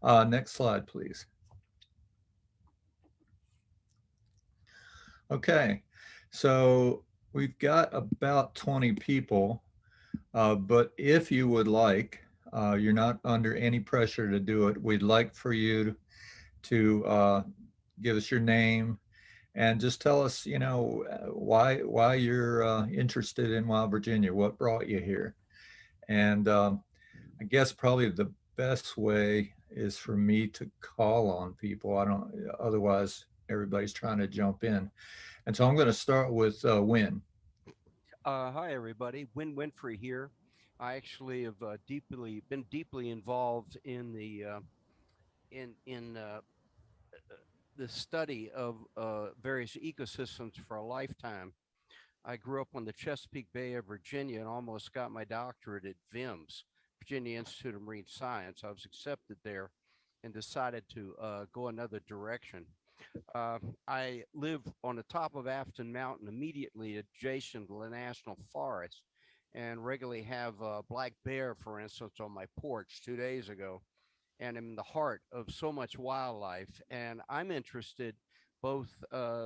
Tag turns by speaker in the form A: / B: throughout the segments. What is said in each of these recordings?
A: Next slide, please. Okay, so we've got about 20 people, but if you would like, you're not under any pressure to do it. We'd like for you to give us your name and just tell us, why you're interested in Wild Virginia, what brought you here. And I guess probably the best way is for me to call on people. I don't, otherwise everybody's trying to jump in. And so I'm going to start with Win.
B: Hi, everybody. Win Winfrey here. I actually have been deeply involved in the study of various ecosystems for a lifetime. I grew up on the Chesapeake Bay of Virginia and almost got my doctorate at VIMS, Virginia Institute of Marine Science. I was accepted there and decided to go another direction. I live on the top of Afton Mountain, immediately adjacent to the National Forest, and regularly have a black bear, for instance, on my porch 2 days ago. And I'm in the heart of so much wildlife. And I'm interested both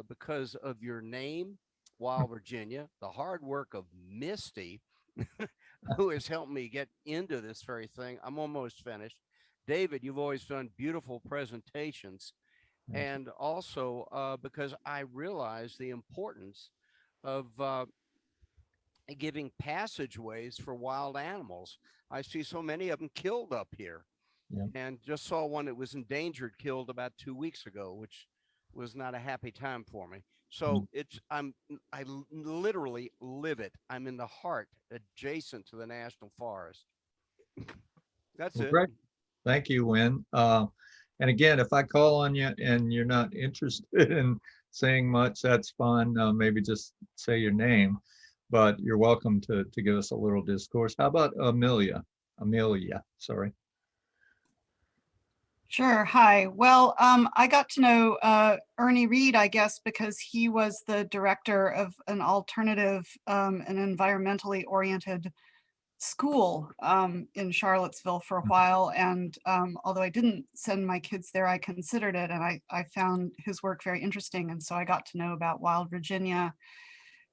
B: because of your name, Wild Virginia, the hard work of Misty, who has helped me get into this very thing. I'm almost finished. David, you've always done beautiful presentations,
A: Thank you.
B: and also because I realize the importance of giving passageways for wild animals. I see so many of them killed up here,
A: Yeah.
B: and just saw one that was endangered killed about 2 weeks ago, which was not a happy time for me. So I literally live it. I'm in the heart, adjacent to the national forest. That's
A: Well,
B: it.
A: great. Thank you, Win. And again, if I call on you and you're not interested in saying much, that's fine. Maybe just say your name, but you're welcome to give us a little discourse. How about Amelia? Amelia, sorry.
C: Sure. Hi. Well, I got to know Ernie Reed, I guess, because he was the director of an alternative and environmentally oriented school in Charlottesville for a while. And although I didn't send my kids there, I considered it, and I found his work very interesting. And so I got to know about Wild Virginia.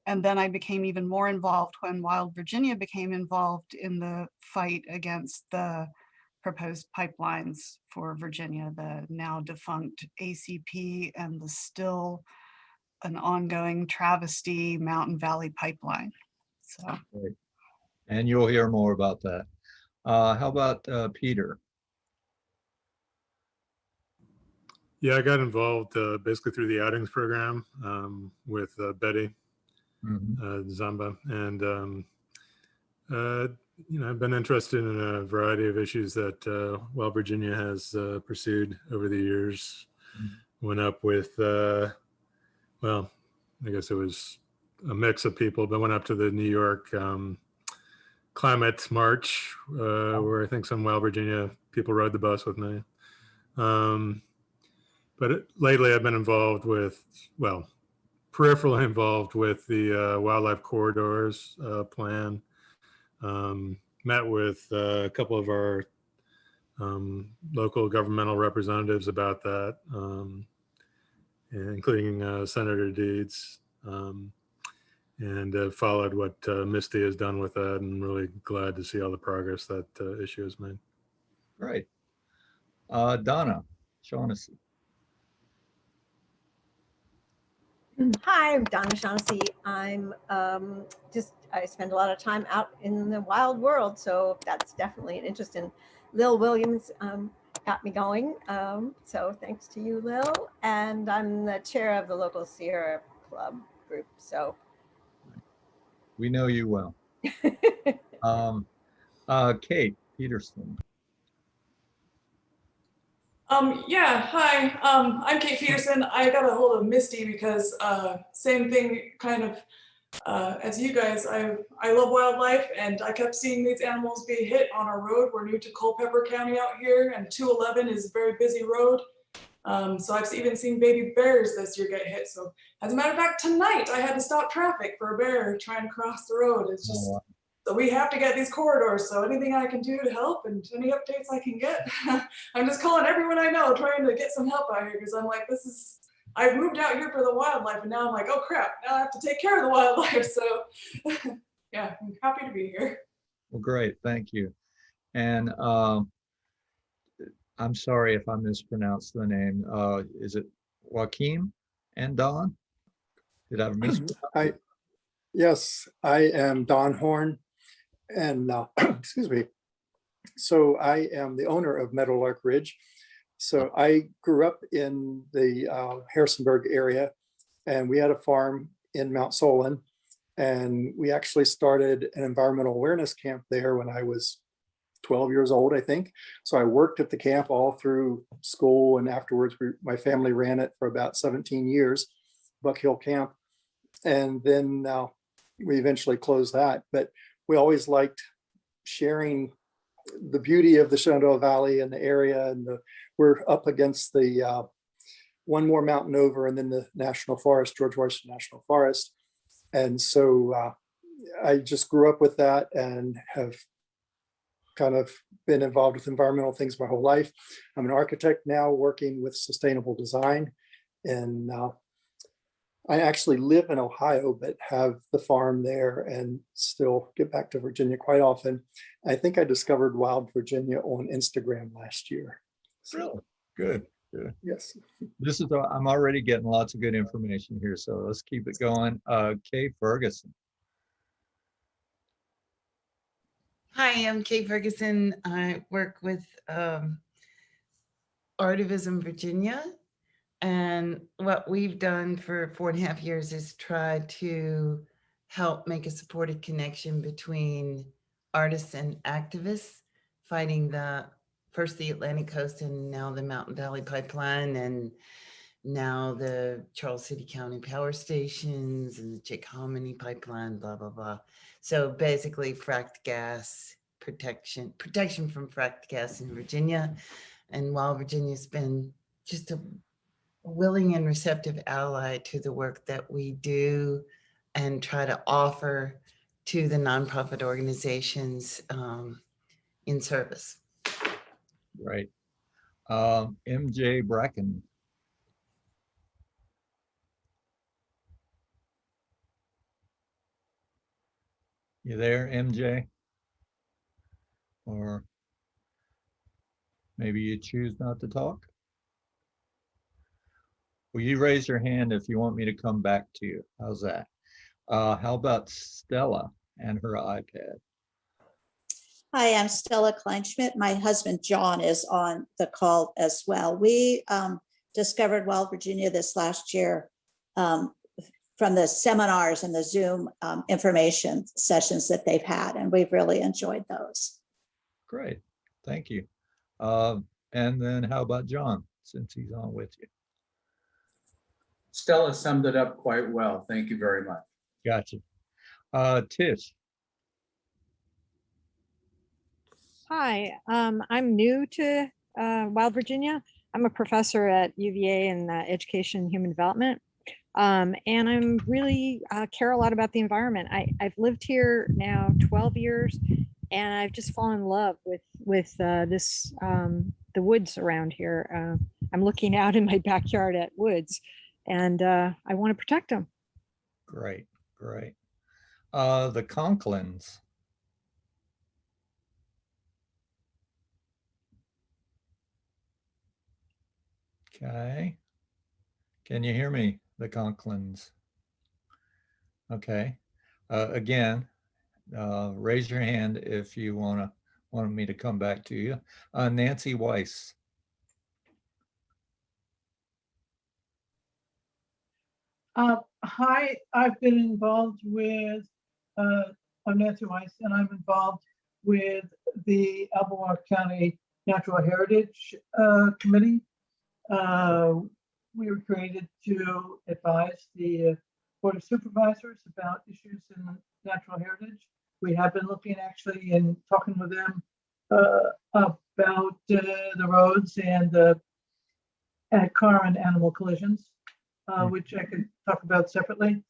C: And then I became even more involved when Wild Virginia became involved in the fight against the proposed pipelines for Virginia, the now defunct ACP and the still an ongoing travesty Mountain Valley Pipeline. So,
A: Great. And you'll hear more about that. How about Peter?
D: Yeah, I got involved basically through the outings program with Betty
A: Mhm.
D: Zamba, and I've been interested in a variety of issues that Well Virginia has pursued over the years. Went up with, well, I guess it was a mix of people, but went up to the New York climate march, where I think some Well Virginia people rode the bus with me. But lately I've been involved with, well, peripherally involved with the wildlife corridors plan. Met with a couple of our local governmental representatives about that, including Senator Deeds, and followed what Misty has done with that, and really glad to see all the progress that issue has made.
A: Great. Donna Shaughnessy.
E: Hi, I'm Donna Shaughnessy. I spend a lot of time out in the wild world, so that's definitely an interest in Lil Williams got me going. So thanks to you, Lil. And I'm the chair of the local Sierra Club group. So
A: We know you well. Kate Peterson.
F: Yeah, hi. I'm Kate Peterson. I got a hold of Misty because same thing kind of as you guys. I love wildlife, and I kept seeing these animals be hit on our road. We're new to Culpeper County out here, and 211 is a very busy road. So I've even seen baby bears this year get hit. So as a matter of fact, tonight I had to stop traffic for a bear trying to cross the road. It's just So we have to get these corridors. So anything I can do to help and any updates I can get, I'm just calling everyone I know, trying to get some help out here because I'm like, I've moved out here for the wildlife and now I'm like, oh crap, now I have to take care of the wildlife. So yeah, I'm happy to be here.
A: Well, great, thank you. And I'm sorry if I mispronounced the name. Is it Joaquin and Don? Did I mispronounce?
G: Yes, I am Don Horn, and excuse me. So I am the owner of Meadowlark Ridge. So I grew up in the Harrisonburg area, and we had a farm in Mount Solon, and we actually started an environmental awareness camp there when I was 12 years old, I think. So I worked at the camp all through school, and afterwards my family ran it for about 17 years, Buck Hill Camp. And then we eventually closed that, but we always liked sharing the beauty of the Shenandoah Valley and the area. And we're up against the one more mountain over and then the National Forest, George Washington National Forest. And so I just grew up with that and have kind of been involved with environmental things my whole life. I'm an architect now working with sustainable design. And I actually live in Ohio, but have the farm there and still get back to Virginia quite often. I think I discovered Wild Virginia on Instagram last year.
A: Really? Good, good.
G: Yes.
A: I'm already getting lots of good information here, so let's keep it going. Kay Ferguson.
H: Hi, I'm Kay Ferguson. I work with Artivism Virginia. And what we've done for 4.5 years is try to help make a supported connection between artists and activists fighting first the Atlantic Coast and now the Mountain Valley Pipeline and now the Charles City County power stations and the Chickahominy Pipeline, blah, blah, blah. So basically fracked gas protection from fracked gas in Virginia. And while Virginia's been just a willing and receptive ally to the work that we do and try to offer to the nonprofit organizations in service.
A: Right. MJ Bracken. You there, MJ? Or maybe you choose not to talk? Will you raise your hand if you want me to come back to you? How's that? How about Stella and her iPad?
I: Hi, I'm Stella Kleinschmidt. My husband, John, is on the call as well. We discovered Wild Virginia this last year from the seminars and the Zoom information sessions that they've had, and we've really enjoyed those.
A: Great, thank you. And then how about John, since he's on with you?
J: Stella summed it up quite well. Thank you very much.
A: Gotcha. Tish.
K: Hi, I'm new to Wild Virginia. I'm a professor at UVA in education and human development. And I'm really care a lot about the environment. I've lived here now 12 years and I've just fallen in love with this, the woods around here. I'm looking out in my backyard at woods and I want to protect them.
A: Great, great. The Conklins. Okay. Can you hear me, the Conklins? Okay. Again, raise your hand if you wanted me to come back to you. Nancy Weiss.
L: Hi, I've been involved with, I'm Nancy Weiss, and I'm involved with the Albemarle County Natural Heritage Committee. We were created to advise the Board of Supervisors about issues in natural heritage. We have been looking actually and talking with them about the roads and the car and animal collisions, which I could talk about separately.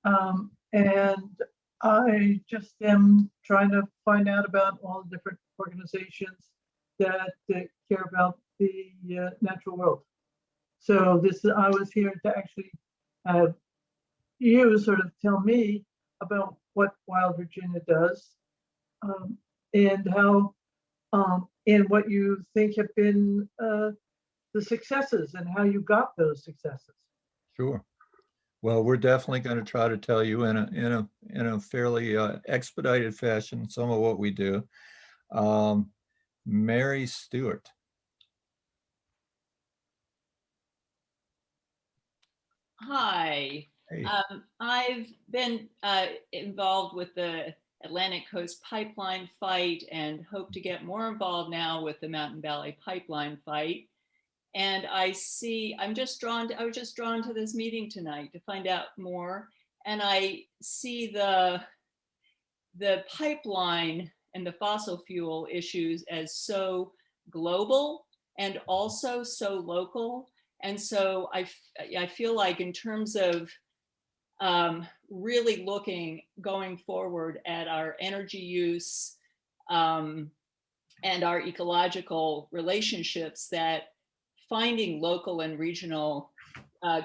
L: And I just am trying to find out about all the different organizations that care about the natural world. So I was here to actually have you sort of tell me about what Wild Virginia does, and how and what you think have been the successes and how you got those successes.
A: Sure. Well, we're definitely going to try to tell you in a fairly expedited fashion some of what we do. Mary Stewart.
M: Hi.
A: Hey.
M: I've been involved with the Atlantic Coast Pipeline fight and hope to get more involved now with the Mountain Valley Pipeline fight. And I was just drawn to this meeting tonight to find out more. And I see the pipeline and the fossil fuel issues as so global and also so local. And so I feel like in terms of really going forward at our energy use and our ecological relationships, that finding local and regional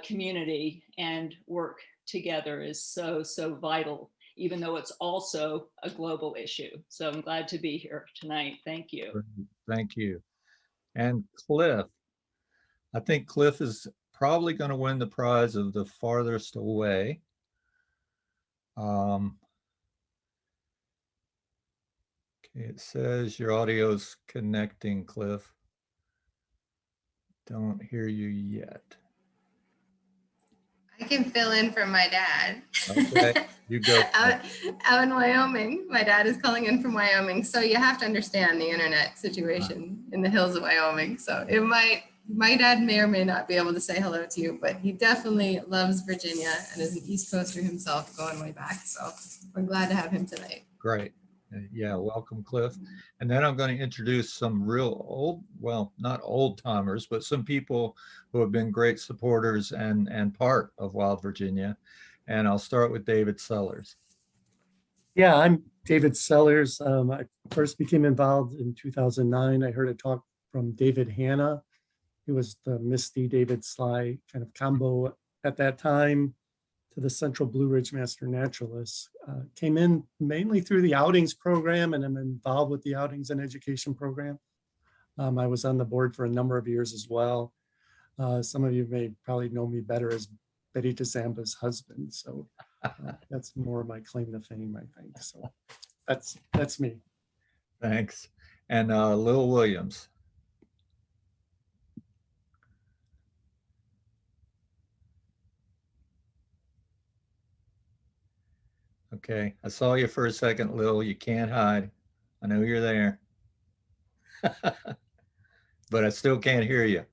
M: community and work together is so vital, even though it's also a global issue. So I'm glad to be here tonight. Thank you.
A: Thank you. And Cliff. I think Cliff is probably going to win the prize of the farthest away. Okay, it says your audio's connecting, Cliff. Don't hear you yet.
N: I can fill in for my dad.
A: Okay, you go.
N: out in Wyoming. My dad is calling in from Wyoming. So you have to understand the internet situation in the hills of Wyoming. So my dad may or may not be able to say hello to you, but he definitely loves Virginia and is an East Coaster himself going way back. So we're glad to have him tonight.
A: Great. Yeah, welcome, Cliff. And then I'm going to introduce some real old, well, not old timers, but some people who have been great supporters and part of Wild Virginia. And I'll start with David Sellers.
O: Yeah, I'm David Sellers. I first became involved in 2009. I heard a talk from David Hanna. He was the Misty David Sly kind of combo at that time to the Central Blue Ridge Master Naturalists. Came in mainly through the outings program, and I'm involved with the outings and education program. I was on the board for a number of years as well. Some of you may probably know me better as Betty DeZamba's husband. So that's more of my claim to fame, I think. So that's me.
A: Thanks. And Lil Williams. Okay, I saw you for a second, Lil. You can't hide. I know you're there. But I still can't hear you.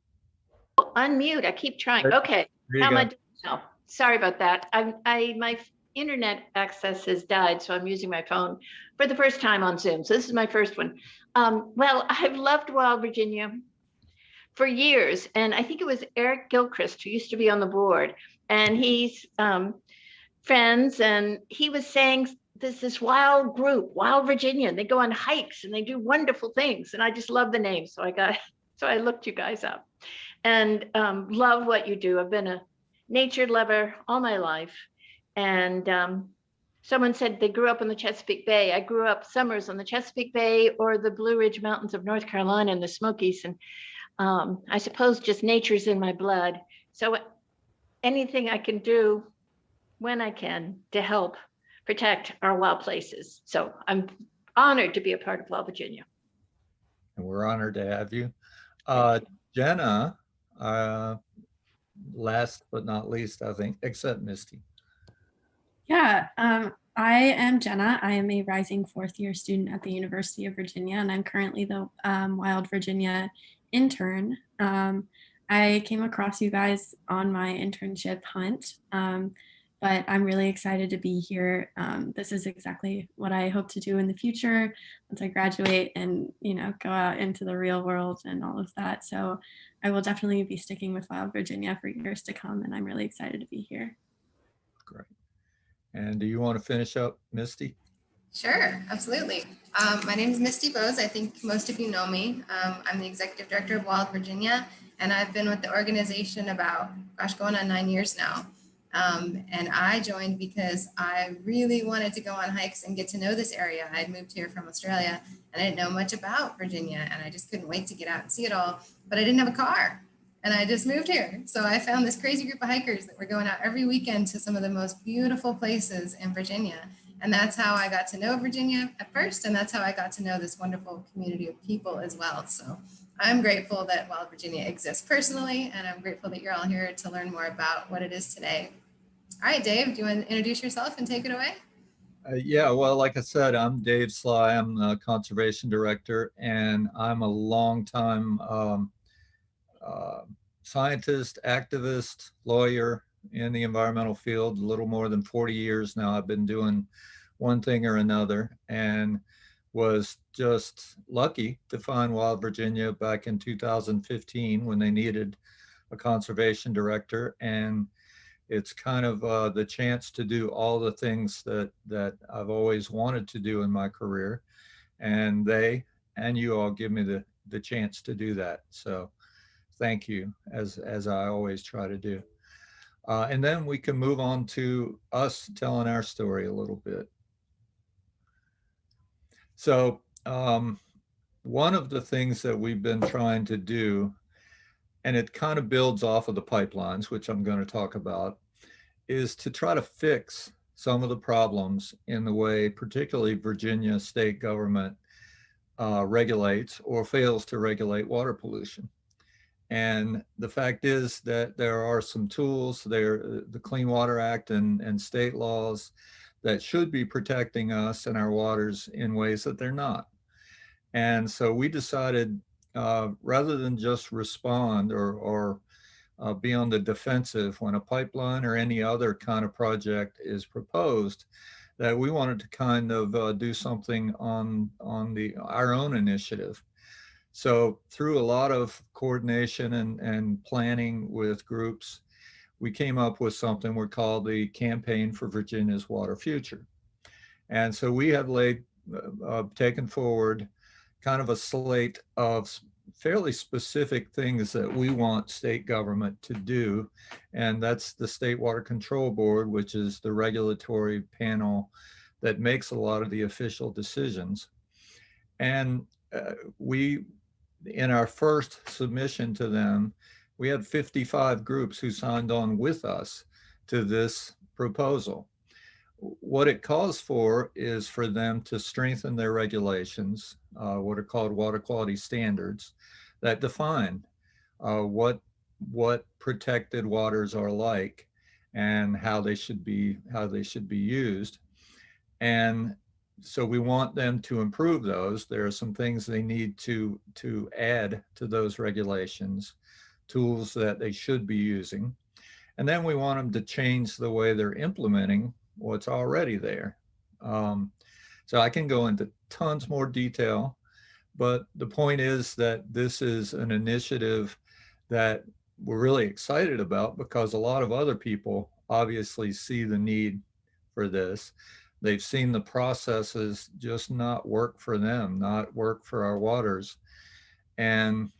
P: Unmute. I keep trying. Okay. How am I doing now? Sorry about that. My internet access has died, so I'm using my phone for the first time on Zoom. So this is my first one. Well, I've loved Wild Virginia for years, and I think it was Eric Gilchrist who used to be on the board, and he's friends, and he was saying there's this wild group, Wild Virginia, and they go on hikes and they do wonderful things, and I just love the name, so I looked you guys up and love what you do. I've been a nature lover all my life, and someone said they grew up in the Chesapeake Bay. I grew up summers on the Chesapeake Bay or the Blue Ridge Mountains of North Carolina and the Smokies, and I suppose just nature's in my blood. So anything I can do when I can to help protect our wild places. So I'm honored to be a part of Wild Virginia.
A: And we're honored to have you. Jenna, last but not least, I think, except Misty.
Q: Yeah, I am Jenna. I am a rising fourth-year student at the University of Virginia, and I'm currently the Wild Virginia intern. I came across you guys on my internship hunt, but I'm really excited to be here. This is exactly what I hope to do in the future once I graduate and, go out into the real world and all of that. So I will definitely be sticking with Wild Virginia for years to come, and I'm really excited to be here.
A: Great. And do you want to finish up, Misty?
N: Sure, absolutely. My name is Misty Bose. I think most of you know me. I'm the executive director of Wild Virginia, and I've been with the organization about, gosh, going on 9 years now. And I joined because I really wanted to go on hikes and get to know this area. I had moved here from Australia and I didn't know much about Virginia, and I just couldn't wait to get out and see it all, but I didn't have a car. And I just moved here. So I found this crazy group of hikers that were going out every weekend to some of the most beautiful places in Virginia. And that's how I got to know Virginia at first. And that's how I got to know this wonderful community of people as well. So I'm grateful that Wild Virginia exists personally. And I'm grateful that you're all here to learn more about what it is today. All right, Dave, do you want to introduce yourself and take it away?
A: Yeah, well, like I said, I'm Dave Sly. I'm the conservation director, and I'm a longtime scientist, activist, lawyer in the environmental field. A little more than 40 years now. I've been doing one thing or another, and was just lucky to find Wild Virginia back in 2015 when they needed a conservation director. And it's kind of the chance to do all the things that I've always wanted to do in my career. And they and you all give me the chance to do that. So thank you, as I always try to do. And then we can move on to us telling our story a little bit. So one of the things that we've been trying to do, and it kind of builds off of the pipelines, which I'm going to talk about, is to try to fix some of the problems in the way particularly Virginia state government regulates or fails to regulate water pollution. And the fact is that there are some tools there, the Clean Water Act and state laws that should be protecting us and our waters in ways that they're not. And so we decided rather than just respond or be on the defensive when a pipeline or any other kind of project is proposed, that we wanted to kind of do something on our own initiative. So through a lot of coordination and planning with groups, we came up with something we call the Campaign for Virginia's Water Future. And so we have taken forward kind of a slate of fairly specific things that we want state government to do. And that's the State Water Control Board, which is the regulatory panel that makes a lot of the official decisions. And we, in our first submission to them, we had 55 groups who signed on with us to this proposal. What it calls for is for them to strengthen their regulations, what are called water quality standards, that define what protected waters are like and how they should be used. And so we want them to improve those. There are some things they need to add to those regulations, tools that they should be using. And then we want them to change the way they're implementing what's already there. So I can go into tons more detail, but the point is that this is an initiative that we're really excited about because a lot of other people obviously see the need for this. They've seen the processes just not work for them, not work for our waters. And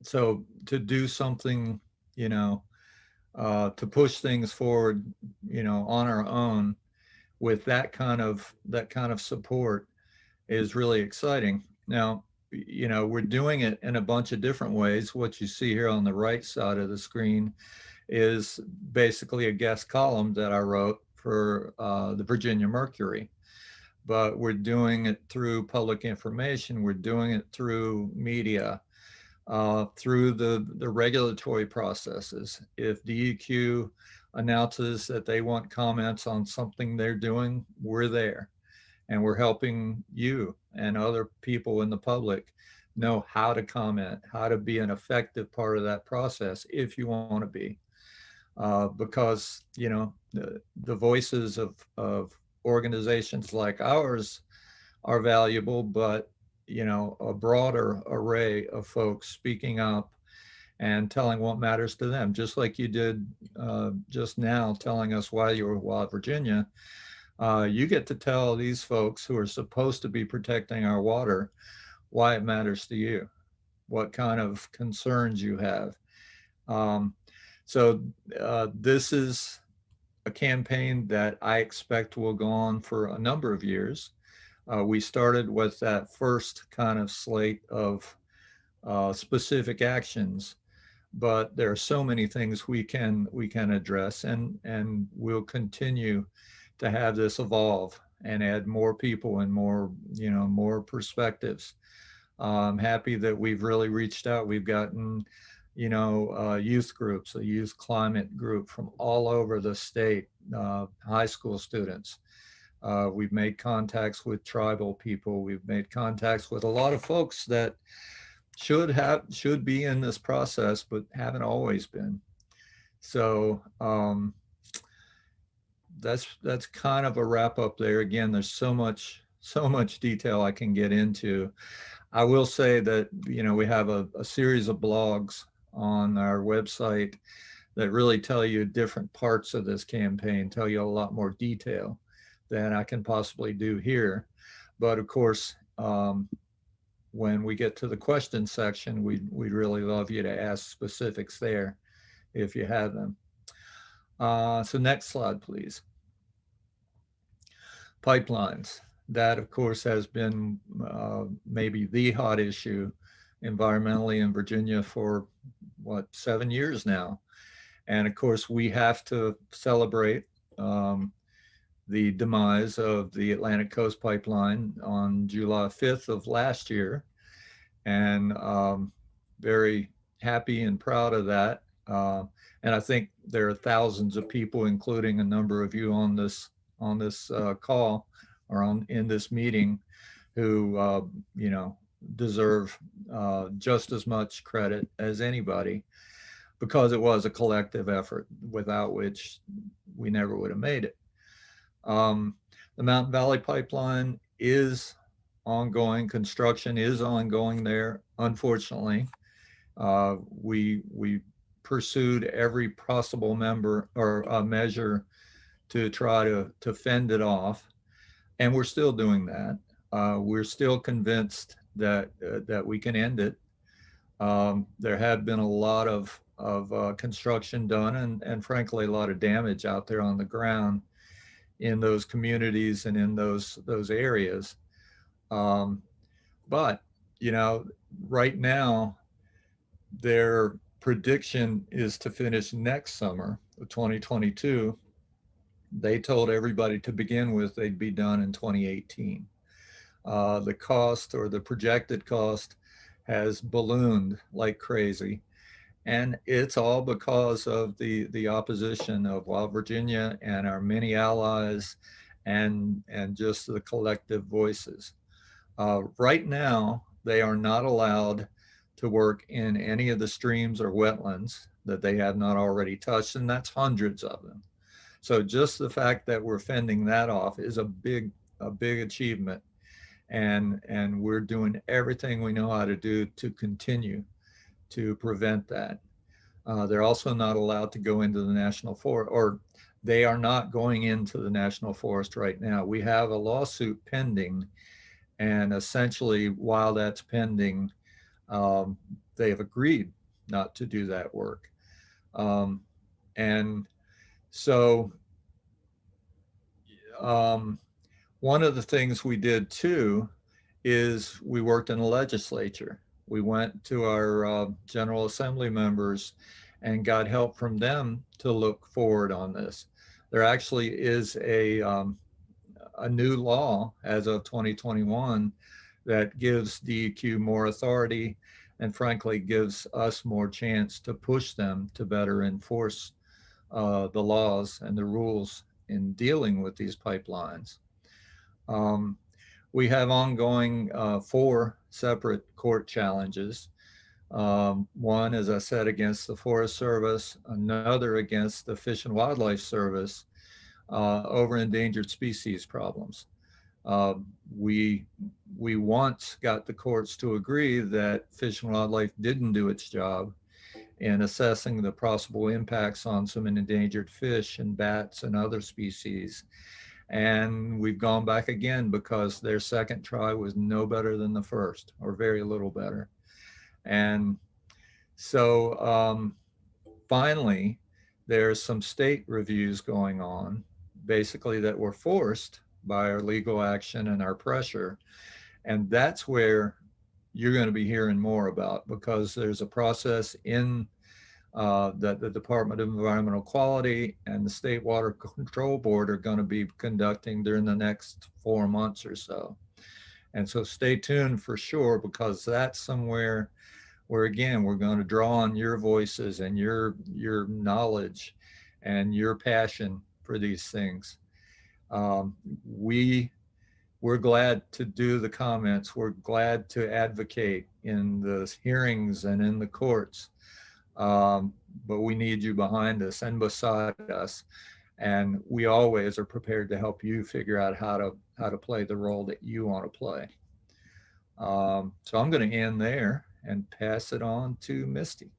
A: so to do something, to push things forward, on our own with that kind of support is really exciting. Now, we're doing it in a bunch of different ways. What you see here on the right side of the screen is basically a guest column that I wrote for the Virginia Mercury. But we're doing it through public information. We're doing it through media, through the regulatory processes. If DEQ announces that they want comments on something they're doing, we're there. And we're helping you and other people in the public know how to comment, how to be an effective part of that process if you want to be. Because, the voices of organizations like ours are valuable, but, a broader array of folks speaking up and telling what matters to them, just like you did just now, telling us why you were Wild Virginia. You get to tell these folks who are supposed to be protecting our water why it matters to you, what kind of concerns you have. So this is a campaign that I expect will go on for a number of years. We started with that first kind of slate of specific actions, but there are so many things we can address, and we'll continue to have this evolve and add more people and more, more perspectives. I'm happy that we've really reached out. We've gotten, youth groups, a youth climate group from all over the state, high school students. We've made contacts with tribal people. We've made contacts with a lot of folks that should be in this process, but haven't always been. So that's kind of a wrap up there. Again, there's so much detail I can get into. I will say that, we have a series of blogs on our website that really tell you different parts of this campaign, tell you a lot more detail than I can possibly do here. But of course, when we get to the question section, we'd really love you to ask specifics there if you have them. So next slide, please. Pipelines. That, of course, has been maybe the hot issue environmentally in Virginia for, 7 years now. And of course, we have to celebrate the demise of the Atlantic Coast Pipeline on July 5th of last year. And very happy and proud of that. And I think there are thousands of people, including a number of you on this call or in this meeting, who deserve just as much credit as anybody, because it was a collective effort without which we never would have made it. The Mountain Valley Pipeline is ongoing. Construction is ongoing there. Unfortunately, we pursued every possible measure to try to fend it off, and we're still doing that. We're still convinced that we can end it. There had been a lot of construction done, and frankly, a lot of damage out there on the ground in those communities and in those areas. But right now, their prediction is to finish next summer of 2022. They told everybody to begin with they'd be done in 2018. The cost, or the projected cost, has ballooned like crazy. And it's all because of the opposition of Wild Virginia and our many allies and just the collective voices. Right now, they are not allowed to work in any of the streams or wetlands that they have not already touched, and that's hundreds of them. So just the fact that we're fending that off is a big achievement. And we're doing everything we know how to do to continue to prevent that. They're also not allowed to go into the national forest, or they are not going into the national forest right now. We have a lawsuit pending, and essentially while that's pending, they have agreed not to do that work. And so one of the things we did too is we worked in the legislature. We went to our General Assembly members and got help from them to look forward on this. There actually is a new law as of 2021 that gives DEQ more authority and frankly gives us more chance to push them to better enforce the laws and the rules in dealing with these pipelines. We have ongoing 4 separate court challenges. One, as I said, against the Forest Service, another against the Fish and Wildlife Service over endangered species problems. We once got the courts to agree that Fish and Wildlife didn't do its job, in assessing the possible impacts on some endangered fish and bats and other species. And we've gone back again because their second try was no better than the first, or very little better. And so finally, there's some state reviews going on, basically that were forced by our legal action and our pressure. And that's where you're going to be hearing more about, because there's a process in that the Department of Environmental Quality and the State Water Control Board are going to be conducting during the next 4 months or so. And so stay tuned for sure, because that's somewhere where, again, we're going to draw on your voices and your knowledge and your passion for these things. We're glad to do the comments. We're glad to advocate in the hearings and in the courts. But we need you behind us and beside us. And we always are prepared to help you figure out how to play the role that you want to play. So I'm going to end there and pass it on to Misty.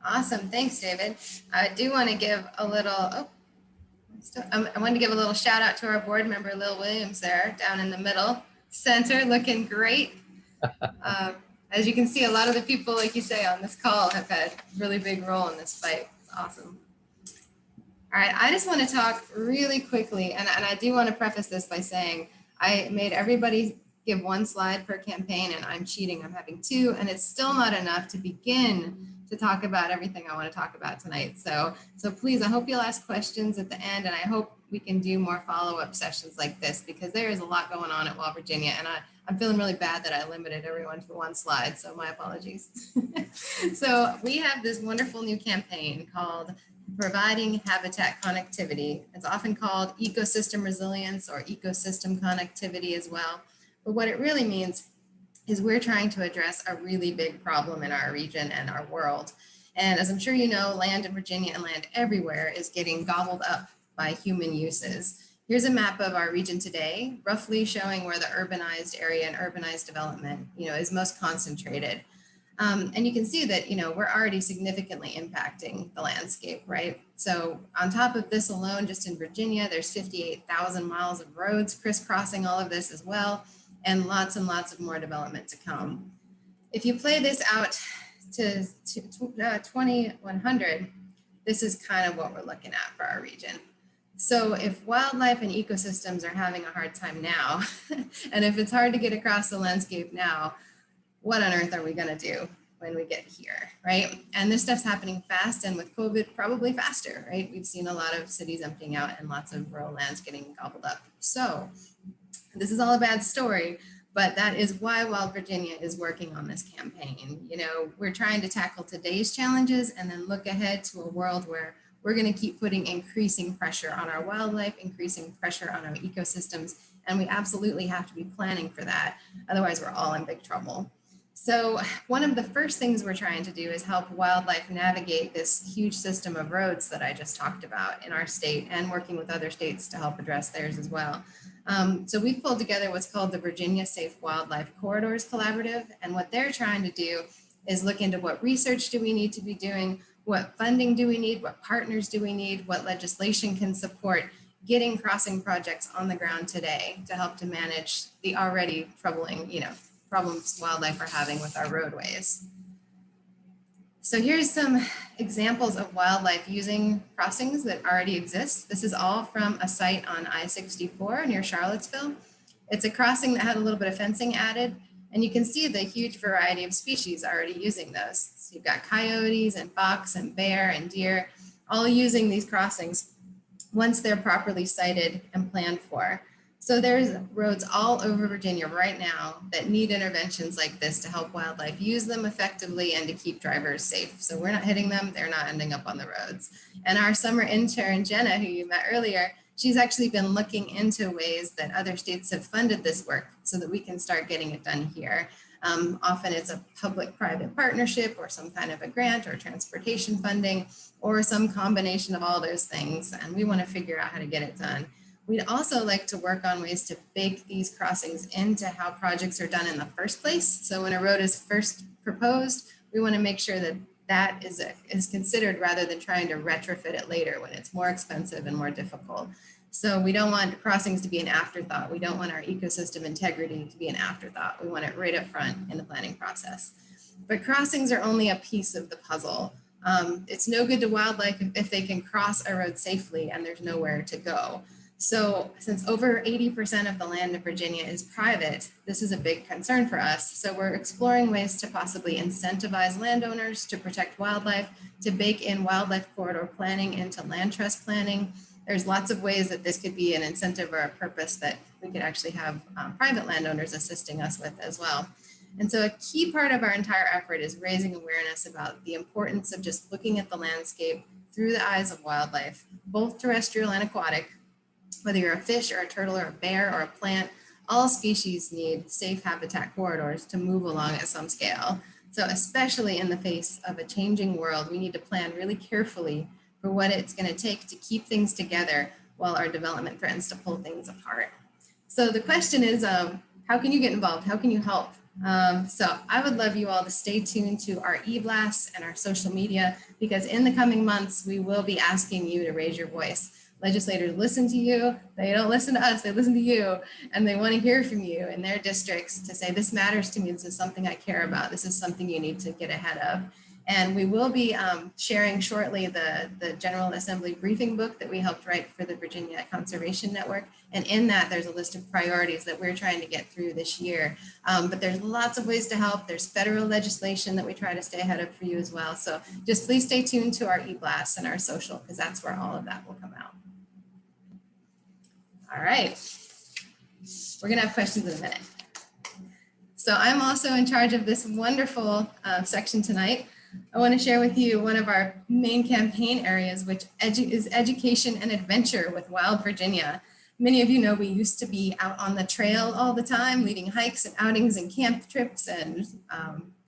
N: Awesome. Thanks, David. I do want to give a little, I want to give a little shout out to our board member, Lil Williams there down in the middle center, looking great. As you can see, a lot of the people, like you say, on this call have had a really big role in this fight. It's awesome. All right, I just want to talk really quickly, and I do want to preface this by saying I made everybody give 1 slide per campaign, and I'm cheating. I'm having 2, and it's still not enough to begin to talk about everything I want to talk about tonight. So please, I hope you'll ask questions at the end, and I hope we can do more follow-up sessions like this, because there is a lot going on at Wild Virginia, and I'm feeling really bad that I limited everyone to 1 slide, so my apologies. So we have this wonderful new campaign called Providing Habitat Connectivity. It's often called ecosystem resilience or ecosystem connectivity as well. But what it really means is we're trying to address a really big problem in our region and our world. And as I'm sure you know, land in Virginia and land everywhere is getting gobbled up by human uses. Here's a map of our region today, roughly showing where the urbanized area and urbanized development, is most concentrated. And you can see that, we're already significantly impacting the landscape, right? So on top of this alone, just in Virginia, there's 58,000 miles of roads crisscrossing all of this as well, and lots of more development to come. If you play this out to 2100, this is kind of what we're looking at for our region. So if wildlife and ecosystems are having a hard time now, and if it's hard to get across the landscape now, what on earth are we gonna do when we get here, right? And this stuff's happening fast, and with COVID, probably faster, right? We've seen a lot of cities emptying out and lots of rural lands getting gobbled up. So this is all a bad story, but that is why Wild Virginia is working on this campaign. We're trying to tackle today's challenges and then look ahead to a world where we're going to keep putting increasing pressure on our wildlife, increasing pressure on our ecosystems, and we absolutely have to be planning for that. Otherwise, we're all in big trouble. So one of the first things we're trying to do is help wildlife navigate this huge system of roads that I just talked about in our state, and working with other states to help address theirs as well. So we've pulled together what's called the Virginia Safe Wildlife Corridors Collaborative. And what they're trying to do is look into what research do we need to be doing, what funding do we need, what partners do we need, what legislation can support getting crossing projects on the ground today to help to manage the already troubling, problems wildlife are having with our roadways. So here's some examples of wildlife using crossings that already exist. This is all from a site on I-64 near Charlottesville. It's a crossing that had a little bit of fencing added, and you can see the huge variety of species already using those. So you've got coyotes and fox and bear and deer, all using these crossings once they're properly sited and planned for. So there's roads all over Virginia right now that need interventions like this to help wildlife use them effectively and to keep drivers safe. So we're not hitting them, they're not ending up on the roads. And our summer intern, Jenna, who you met earlier, she's actually been looking into ways that other states have funded this work so that we can start getting it done here. Often it's a public-private partnership or some kind of a grant or transportation funding or some combination of all those things. And we want to figure out how to get it done. We'd also like to work on ways to bake these crossings into how projects are done in the first place. So when a road is first proposed, we want to make sure that that is considered rather than trying to retrofit it later when it's more expensive and more difficult. So we don't want crossings to be an afterthought. We don't want our ecosystem integrity to be an afterthought. We want it right up front in the planning process. But crossings are only a piece of the puzzle. It's no good to wildlife if they can cross a road safely and there's nowhere to go. So since over 80% of the land in Virginia is private, this is a big concern for us. So we're exploring ways to possibly incentivize landowners to protect wildlife, to bake in wildlife corridor planning into land trust planning. There's lots of ways that this could be an incentive or a purpose that we could actually have private landowners assisting us with as well. And so a key part of our entire effort is raising awareness about the importance of just looking at the landscape through the eyes of wildlife, both terrestrial and aquatic. Whether you're a fish or a turtle or a bear or a plant, all species need safe habitat corridors to move along at some scale. So especially in the face of a changing world, we need to plan really carefully for what it's going to take to keep things together while our development threatens to pull things apart. So the question is, how can you get involved? How can you help? So I would love you all to stay tuned to our e-blasts and our social media, because in the coming months, we will be asking you to raise your voice. Legislators listen to you, they don't listen to us, they listen to you, and they want to hear from you in their districts to say, this matters to me, this is something I care about, this is something you need to get ahead of. And we will be sharing shortly the General Assembly briefing book that we helped write for the Virginia Conservation Network. And in that, there's a list of priorities that we're trying to get through this year. But there's lots of ways to help. There's federal legislation that we try to stay ahead of for you as well. So just please stay tuned to our e-blasts and our social, because that's where all of that will come out. All right, we're gonna have questions in a minute. So I'm also in charge of this wonderful section tonight. I want to share with you one of our main campaign areas, which is education and adventure with Wild Virginia. Many of you know we used to be out on the trail all the time, leading hikes and outings and camp trips and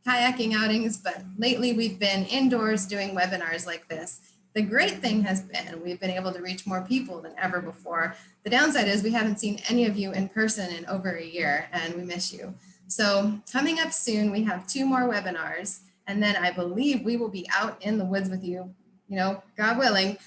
N: kayaking outings, but lately we've been indoors doing webinars like this. The great thing has been we've been able to reach more people than ever before. The downside is we haven't seen any of you in person in over a year, and we miss you. So coming up soon, we have 2 more webinars. And then I believe we will be out in the woods with you, God willing,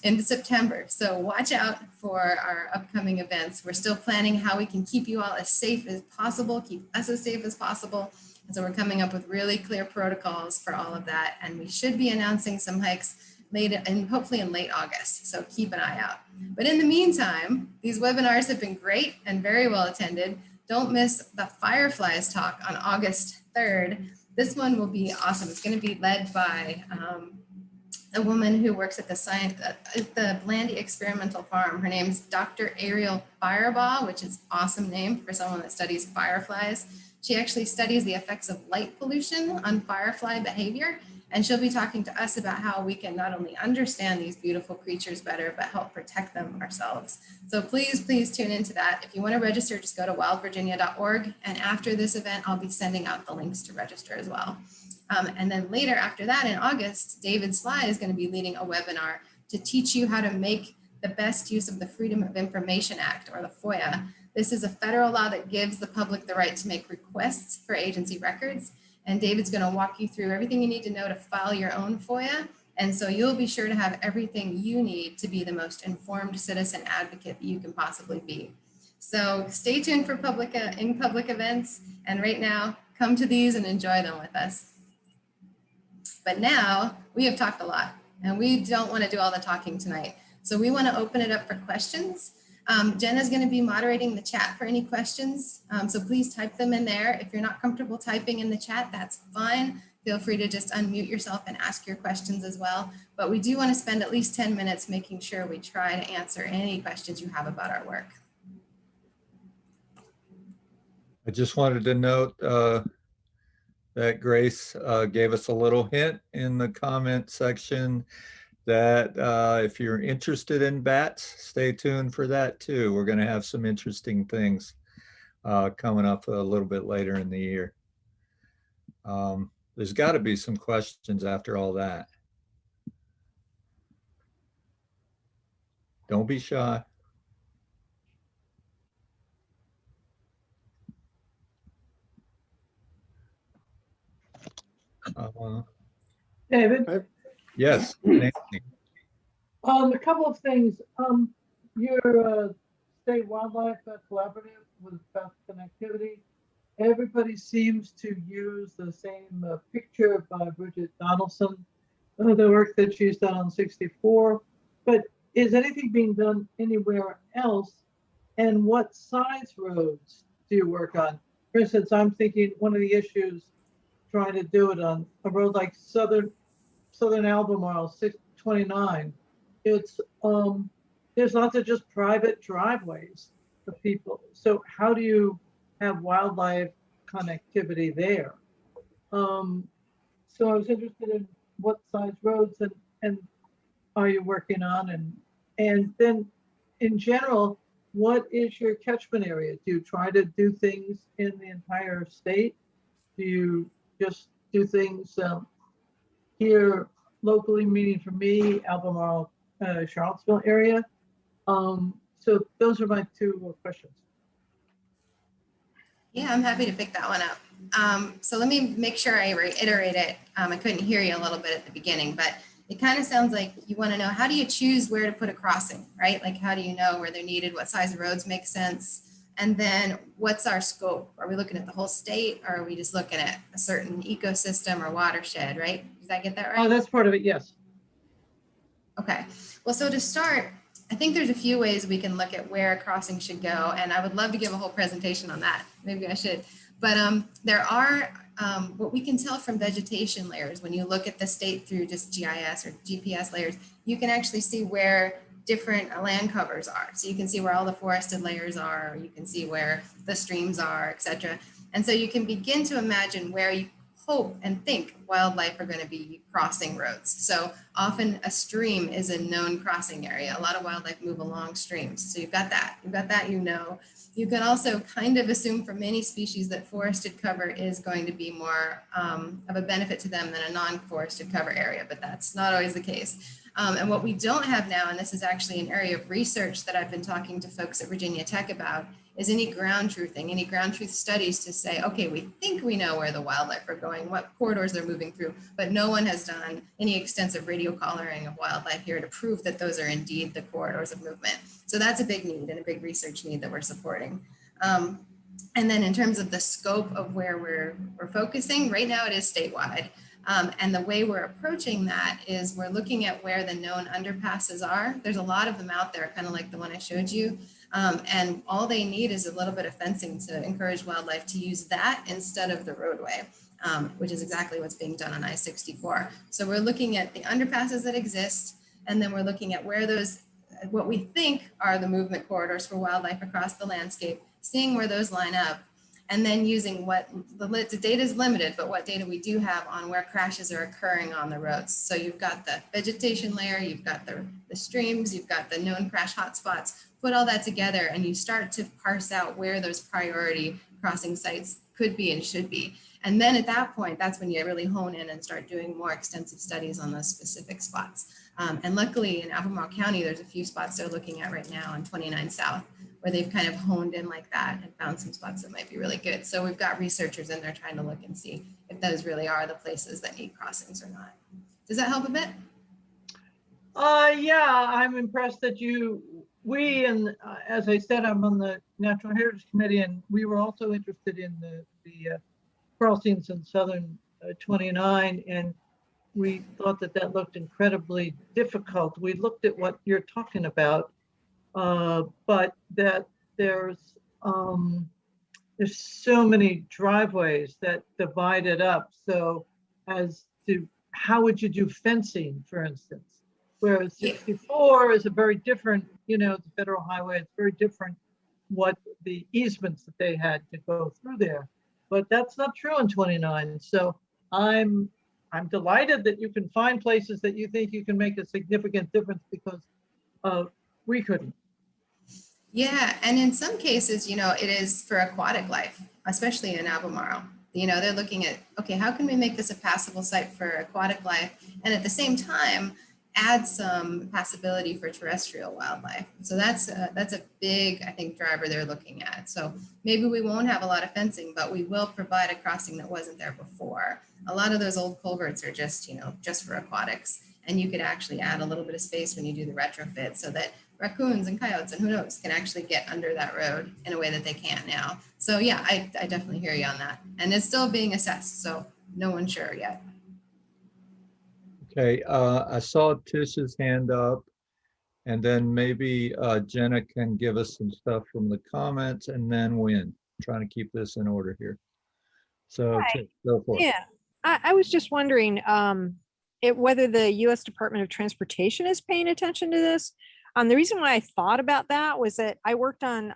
N: in September. So watch out for our upcoming events. We're still planning how we can keep you all as safe as possible, keep us as safe as possible. And so we're coming up with really clear protocols for all of that. And we should be announcing some hikes later, and hopefully in late August. So keep an eye out. But in the meantime, these webinars have been great and very well attended. Don't miss the Fireflies talk on August 3rd. This one will be awesome. It's going to be led by a woman who works at the Blandy Experimental Farm. Her name's Dr. Ariel Firebaugh, which is an awesome name for someone that studies fireflies. She actually studies the effects of light pollution on firefly behavior. And she'll be talking to us about how we can not only understand these beautiful creatures better, but help protect them ourselves. So please, please tune into that. If you want to register, just go to wildvirginia.org. And after this event, I'll be sending out the links to register as well. And then later after that in August, David Sly is going to be leading a webinar to teach you how to make the best use of the Freedom of Information Act, or the FOIA. This is a federal law that gives the public the right to make requests for agency records. And David's going to walk you through everything you need to know to file your own FOIA. And so you'll be sure to have everything you need to be the most informed citizen advocate that you can possibly be. So stay tuned for public events. And right now, come to these and enjoy them with us. But now we have talked a lot, and we don't want to do all the talking tonight. So we want to open it up for questions. Jenna's going to be moderating the chat for any questions. So please type them in there. If you're not comfortable typing in the chat, that's fine. Feel free to just unmute yourself and ask your questions as well. But we do want to spend at least 10 minutes making sure we try to answer any questions you have about our work.
A: I just wanted to note that Grace gave us a little hint in the comment section that if you're interested in bats, stay tuned for that too. We're going to have some interesting things coming up a little bit later in the year. There's got to be some questions after all that. Don't be shy.
L: David?
A: Yes, Nancy.
L: A couple of things. Your state wildlife collaborative was about connectivity. Everybody seems to use the same picture by Bridget Donaldson, the work that she's done on 64. But is anything being done anywhere else? And what size roads do you work on? For instance, I'm thinking one of the issues trying to do it on a road like Southern Albemarle 629. It's there's lots of just private driveways of people. So how do you have wildlife connectivity there? So I was interested in what size roads and are you working on, and then in general, what is your catchment area? Do you try to do things in the entire state? Do you just do things here locally, meaning for me, Albemarle, Charlottesville area? So those are my two questions.
N: Yeah, I'm happy to pick that one up. So let me make sure I reiterate it. I couldn't hear you a little bit at the beginning, but it kind of sounds like you want to know, how do you choose where to put a crossing, right? Like, how do you know where they're needed? What size of roads make sense? And then what's our scope? Are we looking at the whole state, or are we just looking at a certain ecosystem or watershed, right? Did I get that right?
L: Oh, that's part of it, yes.
N: Okay, well, so to start, I think there's a few ways we can look at where a crossing should go, and I would love to give a whole presentation on that. Maybe I should, but there are what we can tell from vegetation layers. When you look at the state through just GIS or GPS layers, you can actually see where different land covers are. So you can see where all the forested layers are, you can see where the streams are, etc. And so you can begin to imagine where you hope and think wildlife are going to be crossing roads. So often a stream is a known crossing area. A lot of wildlife move along streams. So you've got that, you know. You can also kind of assume for many species that forested cover is going to be more of a benefit to them than a non-forested cover area, but that's not always the case. And what we don't have now, and this is actually an area of research that I've been talking to folks at Virginia Tech about, is any ground truthing, any ground truth studies to say, okay, we think we know where the wildlife are going, what corridors they're moving through, but no one has done any extensive radio collaring of wildlife here to prove that those are indeed the corridors of movement. So that's a big need and a big research need that we're supporting. And then in terms of the scope of where we're focusing, right now it is statewide. And the way we're approaching that is we're looking at where the known underpasses are. There's a lot of them out there, kind of like the one I showed you. And all they need is a little bit of fencing to encourage wildlife to use that instead of the roadway, which is exactly what's being done on I-64. So we're looking at the underpasses that exist, and then we're looking at where those, what we think are the movement corridors for wildlife across the landscape, seeing where those line up, and then using what the data is limited, but what data we do have on where crashes are occurring on the roads. So you've got the vegetation layer, you've got the streams, you've got the known crash hotspots, put all that together and you start to parse out where those priority crossing sites could be and should be. And then at that point, that's when you really hone in and start doing more extensive studies on those specific spots. And luckily in Albemarle County, there's a few spots they're looking at right now on 29 South, where they've kind of honed in like that and found some spots that might be really good. So we've got researchers in there trying to look and see if those really are the places that need crossings or not. Does that help a bit?
L: Yeah, I'm impressed that we, and as I said, I'm on the Natural Heritage Committee, and we were also interested in the crossings in Southern 29, and we thought that looked incredibly difficult. We looked at what you're talking about, but that there's so many driveways that divide it up. So as to how would you do fencing, for instance? Whereas 64 is a very different, it's a federal highway, it's very different what the easements that they had to go through there. But that's not true in 29. So I'm delighted that you can find places that you think you can make a significant difference, because we couldn't.
N: Yeah, and in some cases, it is for aquatic life, especially in Albemarle. They're looking at, okay, how can we make this a passable site for aquatic life? And at the same time, add some passability for terrestrial wildlife. So that's a big, I think, driver they're looking at. So maybe we won't have a lot of fencing, but we will provide a crossing that wasn't there before. a lot of those old culverts are just, just for aquatics. And you could actually add a little bit of space when you do the retrofit so that raccoons and coyotes and who knows can actually get under that road in a way that they can't now. So yeah, I definitely hear you on that. And it's still being assessed, so no one's sure yet.
A: Okay, I saw Tish's hand up, and then maybe Jenna can give us some stuff from the comments, and then Win. Trying to keep this in order here. So
K: Hi.
A: Tish, go for it.
K: Yeah, I was just wondering whether the U.S. Department of Transportation is paying attention to this. The reason why I thought about that was that I worked on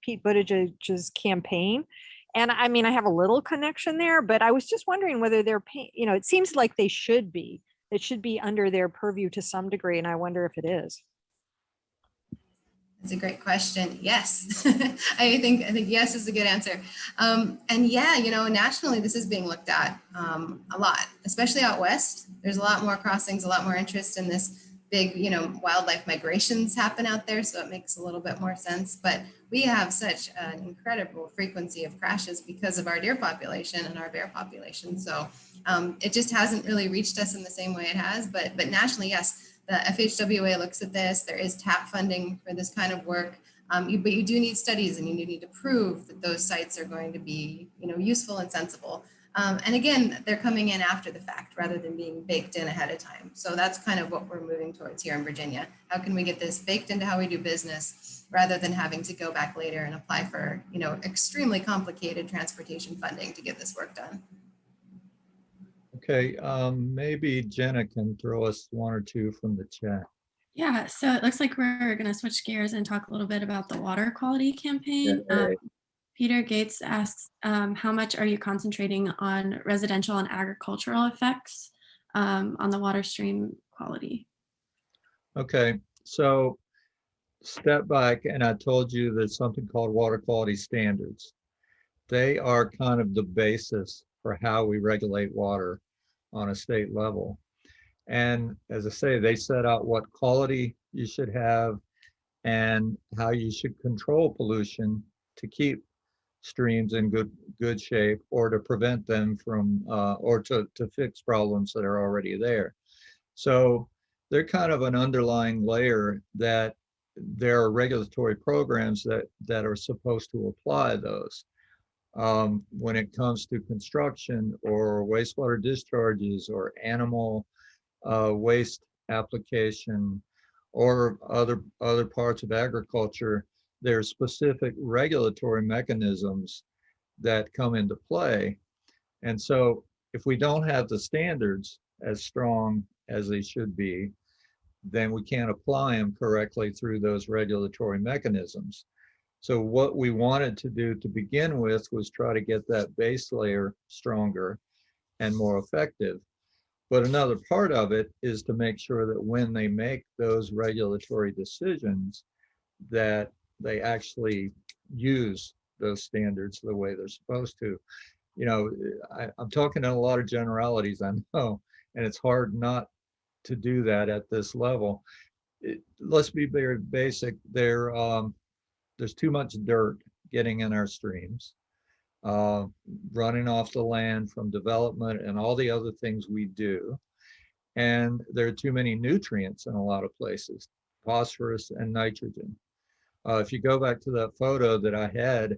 K: Pete Buttigieg's campaign. And I mean, I have a little connection there, but I was just wondering whether they're paying, it seems like they should be. It should be under their purview to some degree. And I wonder if it is.
N: That's a great question. Yes, I think yes is a good answer. And yeah, nationally, this is being looked at a lot, especially out west. There's a lot more crossings, a lot more interest in this big, wildlife migrations happen out there. So it makes a little bit more sense. But we have such an incredible frequency of crashes because of our deer population and our bear population. So it just hasn't really reached us in the same way it has. But nationally, yes. The FHWA looks at this. There is TAP funding for this kind of work, but you do need studies, and you need to prove that those sites are going to be, useful and sensible. And again, they're coming in after the fact rather than being baked in ahead of time. So that's kind of what we're moving towards here in Virginia. How can we get this baked into how we do business rather than having to go back later and apply for, extremely complicated transportation funding to get this work done?
A: Okay, maybe Jenna can throw us one or two from the chat.
Q: Yeah, so it looks like we're going to switch gears and talk a little bit about the water quality campaign. Peter Gates asks, how much are you concentrating on residential and agricultural effects on the water stream quality?
A: Okay, so step back, and I told you there's something called water quality standards. They are kind of the basis for how we regulate water on a state level. And as I say, they set out what quality you should have and how you should control pollution to keep streams in good shape, or to prevent them from, or to fix problems that are already there. So they're kind of an underlying layer that there are regulatory programs that are supposed to apply those. When it comes to construction or wastewater discharges or animal waste application or other parts of agriculture, there are specific regulatory mechanisms that come into play. And so if we don't have the standards as strong as they should be, then we can't apply them correctly through those regulatory mechanisms. So what we wanted to do to begin with was try to get that base layer stronger and more effective. But another part of it is to make sure that when they make those regulatory decisions, that they actually use those standards the way they're supposed to. I'm talking in a lot of generalities, I know, and it's hard not to do that at this level. Let's be very basic. There's too much dirt getting in our streams, running off the land from development and all the other things we do. And there are too many nutrients in a lot of places, phosphorus and nitrogen. If you go back to that photo that I had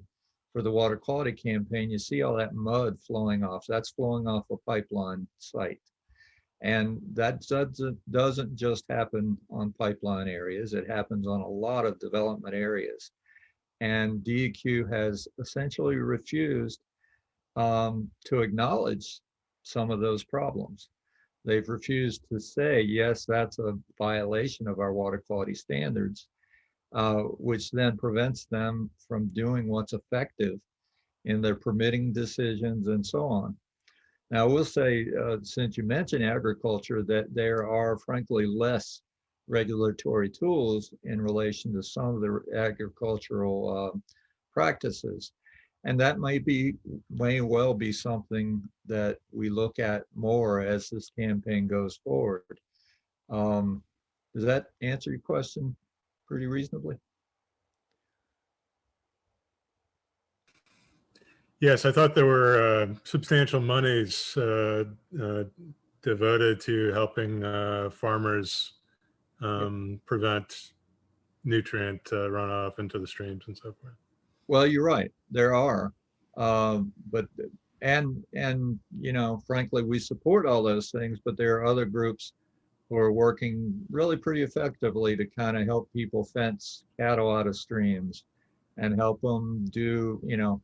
A: for the water quality campaign, you see all that mud flowing off. That's flowing off a pipeline site. And that doesn't just happen on pipeline areas. It happens on a lot of development areas. And DEQ has essentially refused to acknowledge some of those problems. They've refused to say, yes, that's a violation of our water quality standards, which then prevents them from doing what's effective in their permitting decisions and so on. Now, I will say, since you mentioned agriculture, that there are frankly less regulatory tools in relation to some of the agricultural practices. And that may well be something that we look at more as this campaign goes forward. Does that answer your question pretty reasonably?
D: Yes, I thought there were substantial monies devoted to helping farmers prevent nutrient runoff into the streams and so forth.
A: Well, you're right. There are, but and you know, frankly, we support all those things. But there are other groups who are working really pretty effectively to kind of help people fence cattle out of streams and help them do, you know,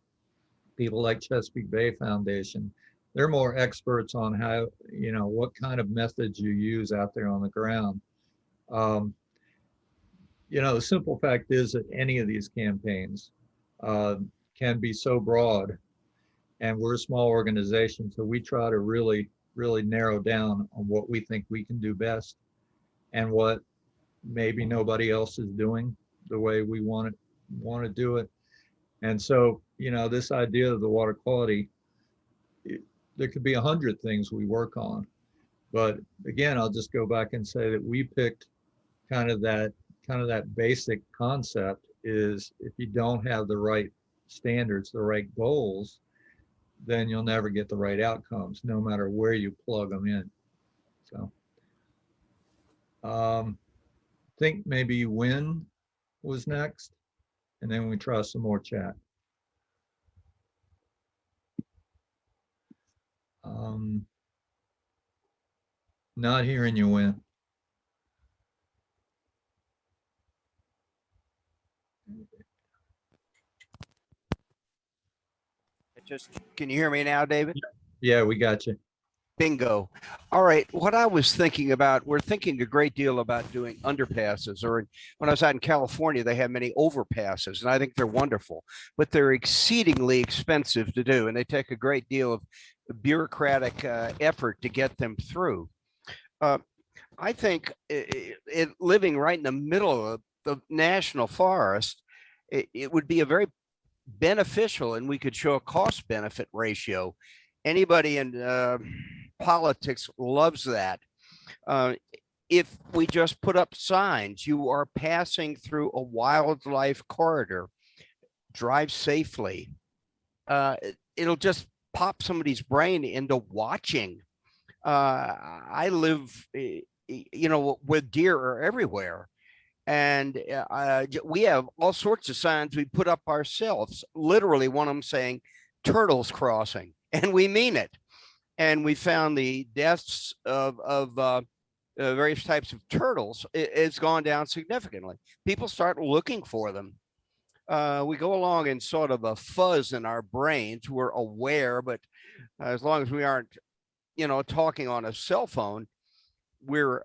A: people like Chesapeake Bay Foundation. They're more experts on how, you know, what kind of methods you use out there on the ground. Um, you know, the simple fact is that any of these campaigns can be so broad, and we're a small organization, so we try to really narrow down on what we think we can do best and what maybe nobody else is doing the way we want to do it. And so, you know, this idea of the water quality, there could be 100 things we work on, but again, I'll just go back and say that we picked kind of that basic concept is if you don't have the right standards, the right goals, then you'll never get the right outcomes, no matter where you plug them in. So, I think maybe Win was next, and then we try some more chat. Not hearing you, Win.
B: Can you hear me now, David?
A: Yeah, we got you.
B: Bingo. All right. What I was thinking about, we're thinking a great deal about doing underpasses, or when I was out in California, they have many overpasses, and I think they're wonderful, but they're exceedingly expensive to do, and they take a great deal of bureaucratic effort to get them through. I think living right in the middle of the national forest, it would be a very beneficial, and we could show a cost benefit ratio. Anybody in politics loves that. If we just put up signs, you are passing through a wildlife corridor, drive safely. It'll just pop somebody's brain into watching. I live, you know, where deer are everywhere. And we have all sorts of signs we put up ourselves, literally one of them saying turtles crossing, and we mean it. And we found the deaths of various types of turtles, it's gone down significantly. People start looking for them. We go along in sort of a fuzz in our brains. We're aware, but as long as we aren't, you know, talking on a cell phone, we're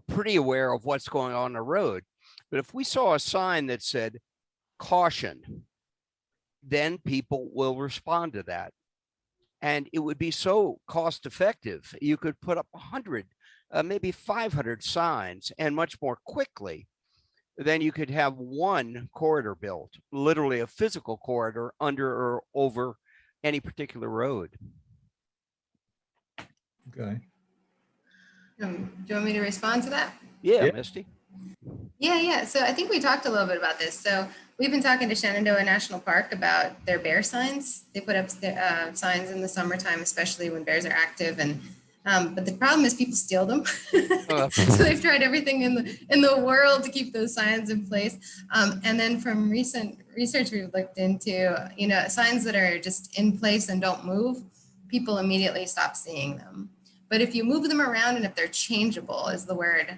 B: pretty aware of what's going on the road. But if we saw a sign that said caution, then people will respond to that. And it would be so cost effective. You could put up 100, maybe 500 signs, and much more quickly than you could have one corridor built, literally a physical corridor under or over any particular road.
A: Okay.
N: Do you want me to respond to that?
B: Yeah, Misty.
N: Yeah. So I think we talked a little bit about this. So we've been talking to Shenandoah National Park about their bear signs. They put up signs in the summertime, especially when bears are active. And but the problem is people steal them. So they've tried everything in the world to keep those signs in place. And then from recent research we've looked into, you know, signs that are just in place and don't move, people immediately stop seeing them. But if you move them around and if they're changeable is the word,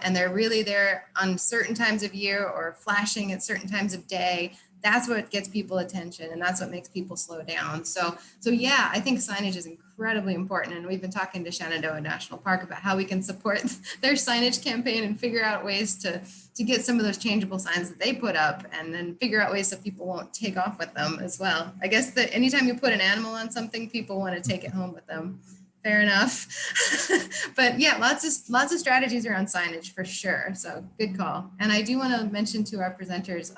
N: and they're really there on certain times of year or flashing at certain times of day, that's what gets people attention and that's what makes people slow down. So yeah, I think signage is incredibly important. And we've been talking to Shenandoah National Park about how we can support their signage campaign and figure out ways to get some of those changeable signs that they put up and then figure out ways so people won't take off with them as well. I guess that anytime you put an animal on something, people want to take it home with them. Fair enough. But yeah, lots of strategies around signage for sure. So good call. And I do want to mention to our presenters,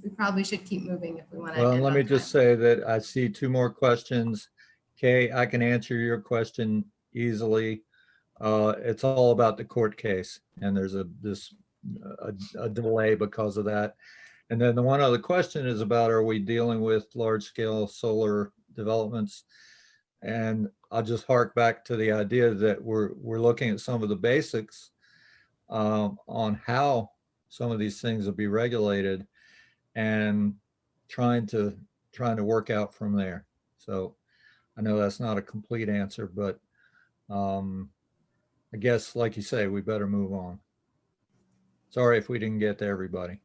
N: we probably should keep moving if we want to.
A: Well, let me just say that I see 2 more questions. Kay, I can answer your question easily. It's all about the court case, and there's a delay because of that. And then the one other question is about, are we dealing with large scale solar developments? And I'll just hark back to the idea that we're looking at some of the basics on how some of these things will be regulated and trying to work out from there. So I know that's not a complete answer, but I guess, like you say, we better move on. Sorry if we didn't get to everybody.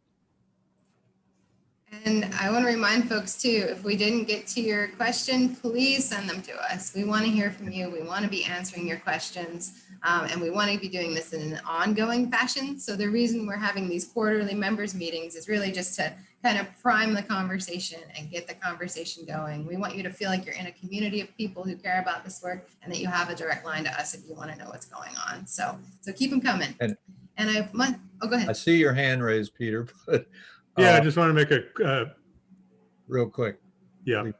N: And I want to remind folks too, if we didn't get to your question, please send them to us. We want to hear from you. We want to be answering your questions, and we want to be doing this in an ongoing fashion. So the reason we're having these quarterly members meetings is really just to kind of prime the conversation and get the conversation going. We want you to feel like you're in a community of people who care about this work, and that you have a direct line to us if you want to know what's going on. So keep them coming. And go ahead.
A: I see your hand raised, Peter, but
D: yeah, I just want to make a
A: real quick.
D: Yeah.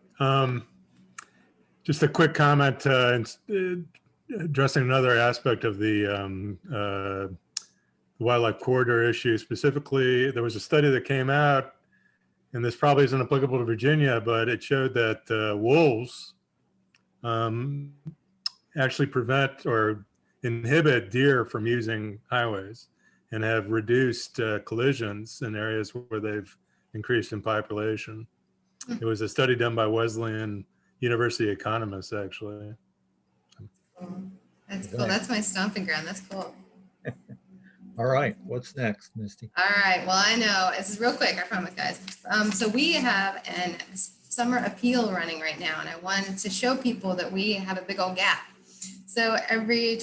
D: Just a quick comment addressing another aspect of the wildlife corridor issue. Specifically, there was a study that came out, and this probably isn't applicable to Virginia, but it showed that wolves actually prevent or inhibit deer from using highways and have reduced collisions in areas where they've increased in population. It was a study done by Wesleyan University economists, actually.
N: That's cool. That's my stomping ground. That's cool.
A: All right, what's next, Misty?
N: All right, well, I know, this is real quick, I promise, guys. So we have a summer appeal running right now, and I wanted to show people that we have a big old gap. So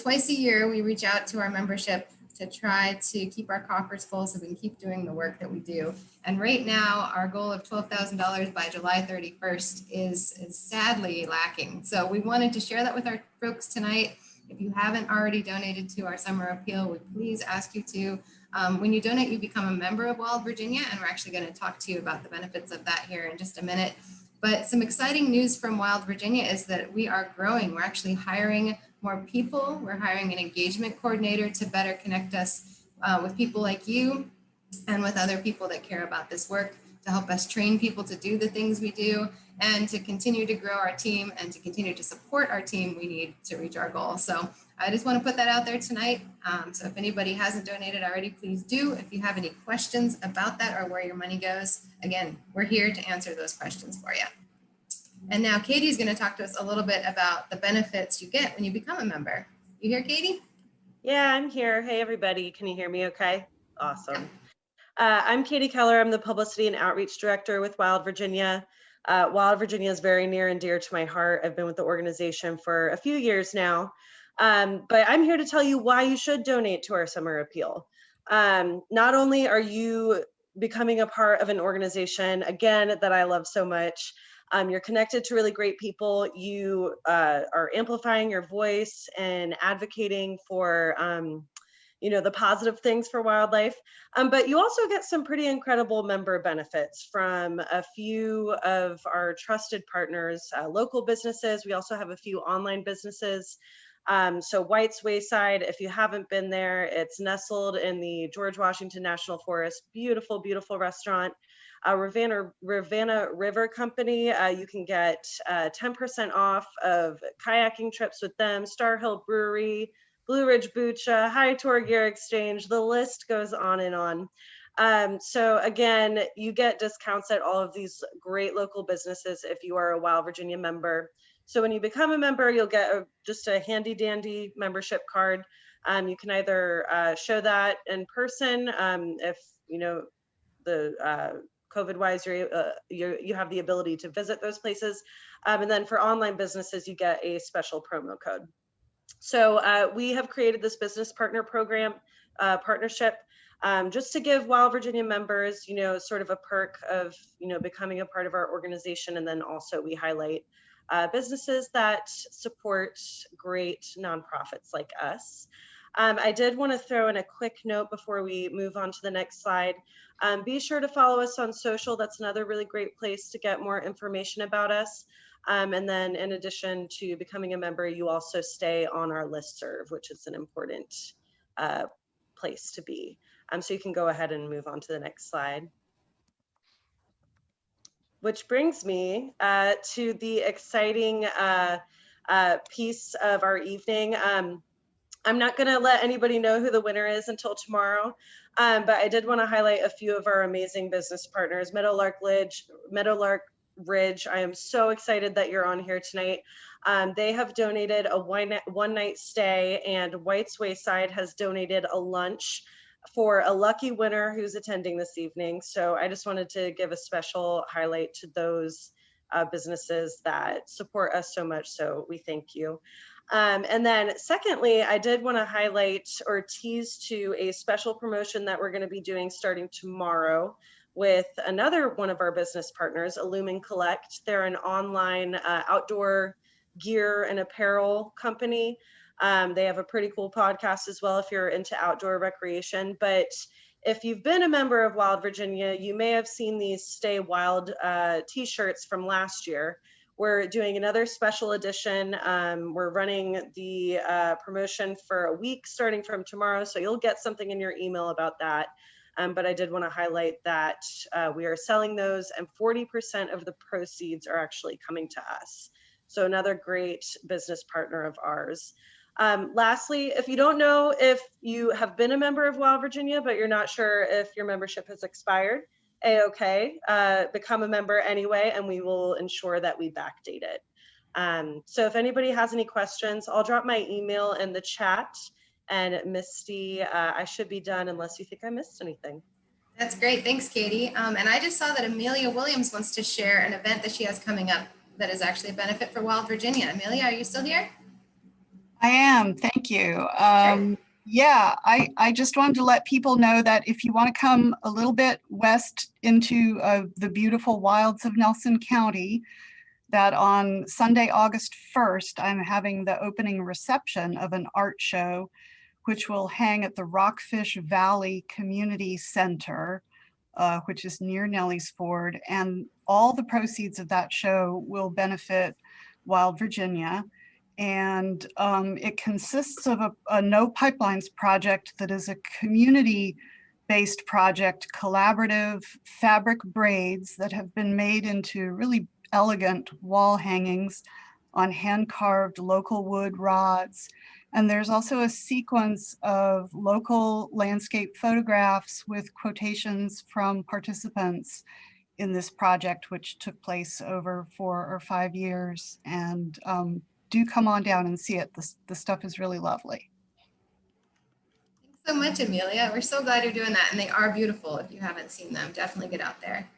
N: twice a year, we reach out to our membership to try to keep our coffers full so we can keep doing the work that we do. And right now, our goal of $12,000 by July 31st is sadly lacking. So we wanted to share that with our folks tonight. If you haven't already donated to our summer appeal, we please ask you to. When you donate, you become a member of Wild Virginia, and we're actually going to talk to you about the benefits of that here in just a minute. But some exciting news from Wild Virginia is that we are growing. We're actually hiring more people. We're hiring an engagement coordinator to better connect us with people like you and with other people that care about this work, to help us train people to do the things we do, and to continue to grow our team and to continue to support our team we need to reach our goal. So I just want to put that out there tonight. So if anybody hasn't donated already, please do. If you have any questions about that or where your money goes, again, we're here to answer those questions for you. And now Katie's going to talk to us a little bit about the benefits you get when you become a member. You here, Katie?
R: Yeah, I'm here. Hey, everybody. Can you hear me okay? Awesome. I'm Katie Keller. I'm the Publicity and Outreach Director with Wild Virginia. Wild Virginia is very near and dear to my heart. I've been with the organization for a few years now, but I'm here to tell you why you should donate to our summer appeal. Not only are you becoming a part of an organization, again, that I love so much, you're connected to really great people. You are amplifying your voice and advocating for the positive things for wildlife. But you also get some pretty incredible member benefits from a few of our trusted partners, local businesses. We also have a few online businesses. So White's Wayside, if you haven't been there, it's nestled in the George Washington National Forest. Beautiful, beautiful restaurant. Ravenna River Company, you can get 10% off of kayaking trips with them. Star Hill Brewery, Blue Ridge Bucha, High Tour Gear Exchange, the list goes on and on. So again, you get discounts at all of these great local businesses if you are a Wild Virginia member. So when you become a member, you'll get just a handy dandy membership card. You can either show that in person if the COVID wise, you have the ability to visit those places. And then for online businesses, you get a special promo code. So we have created this business partner program partnership just to give Wild Virginia members, sort of a perk of, becoming a part of our organization. And then also we highlight businesses that support great nonprofits like us. I did want to throw in a quick note before we move on to the next slide. Be sure to follow us on social. That's another really great place to get more information about us. And then in addition to becoming a member, you also stay on our listserv, which is an important place to be. So you can go ahead and move on to the next slide. which brings me to the exciting piece of our evening. I'm not going to let anybody know who the winner is until tomorrow, but I did want to highlight a few of our amazing business partners. Meadowlark Ridge. I am so excited that you're on here tonight. They have donated a one night stay, and White's Wayside has donated a lunch for a lucky winner who's attending this evening. So I just wanted to give a special highlight to those businesses that support us so much. So we thank you. And then secondly, I did want to highlight or tease to a special promotion that we're going to be doing starting tomorrow with another one of our business partners, Illumin Collect. They're an online outdoor gear and apparel company. They have a pretty cool podcast as well if you're into outdoor recreation. But if you've been a member of Wild Virginia, you may have seen these Stay Wild t-shirts from last year. We're doing another special edition. We're running the promotion for a week starting from tomorrow, so you'll get something in your email about that. But I did want to highlight that we are selling those, and 40% of the proceeds are actually coming to us. So another great business partner of ours. Lastly, if you don't know if you have been a member of Wild Virginia, but you're not sure if your membership has expired, A-OK, become a member anyway, and we will ensure that we backdate it. So if anybody has any questions, I'll drop my email in the chat. And Misty, I should be done unless you think I missed anything.
N: That's great. Thanks, Katie. And I just saw that Amelia Williams wants to share an event that she has coming up that is actually a benefit for Wild Virginia. Amelia, are you still here?
C: I am. Thank you. Yeah, I just wanted to let people know that if you want to come a little bit west into the beautiful wilds of Nelson County, that on Sunday, August 1st, I'm having the opening reception of an art show, which will hang at the Rockfish Valley Community Center, which is near Nelly's Ford. And all the proceeds of that show will benefit Wild Virginia. And it consists of a No Pipelines project that is a community-based project, collaborative fabric braids that have been made into really elegant wall hangings on hand-carved local wood rods. And there's also a sequence of local landscape photographs with quotations from participants in this project, which took place over 4 or 5 years. And do come on down and see it. The stuff is really lovely.
N: Thanks so much, Amelia. We're so glad you're doing that. And they are beautiful. If you haven't seen them, definitely get out there.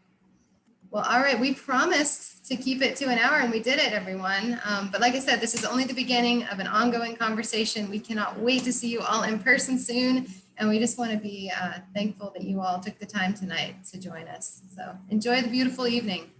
N: Well, all right. We promised to keep it to an hour, and we did it, everyone. But like I said, this is only the beginning of an ongoing conversation. We cannot wait to see you all in person soon. And we just want to be thankful that you all took the time tonight to join us. So enjoy the beautiful evening.